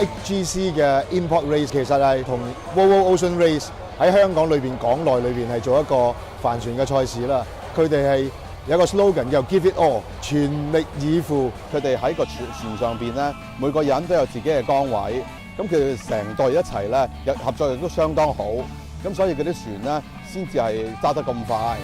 HGC 嘅 Import Race 其實係同 Volvo Ocean Race 喺香港裏邊港內裏邊係做一個帆船嘅賽事啦。佢哋係有個 slogan 叫 Give It All， 全力以赴。佢哋喺個船上邊咧，每個人都有自己嘅崗位，咁佢哋成隊一齊咧，合作亦都相當好，咁所以嗰啲船咧先至係揸得咁快。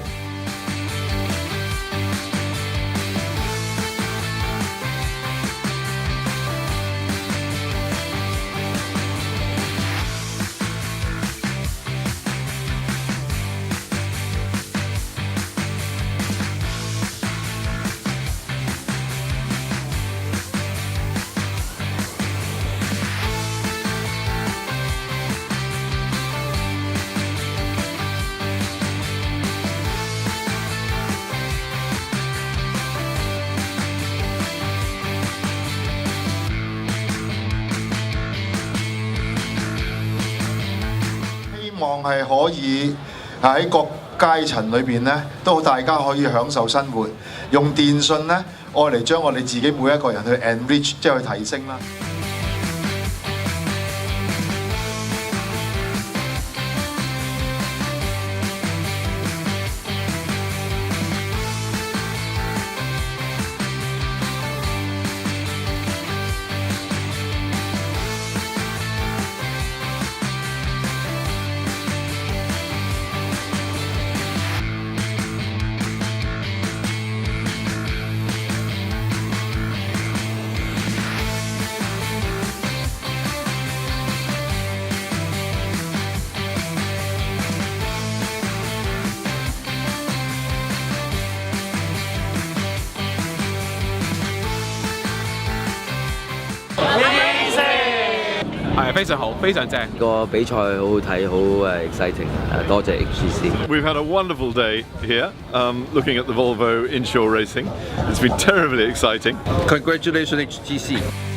希望係可以喺各階層裏邊咧，都大家可以享受生活，用電訊咧，愛嚟將我哋自己每一個人去 enrich， 即係去提升啦。係非常好，非常正。個比賽好好睇，好exciting。多謝 HGC。 We've had a wonderful day here, looking at the Volvo inshore racing. It's been terribly exciting. Congratulations HGC.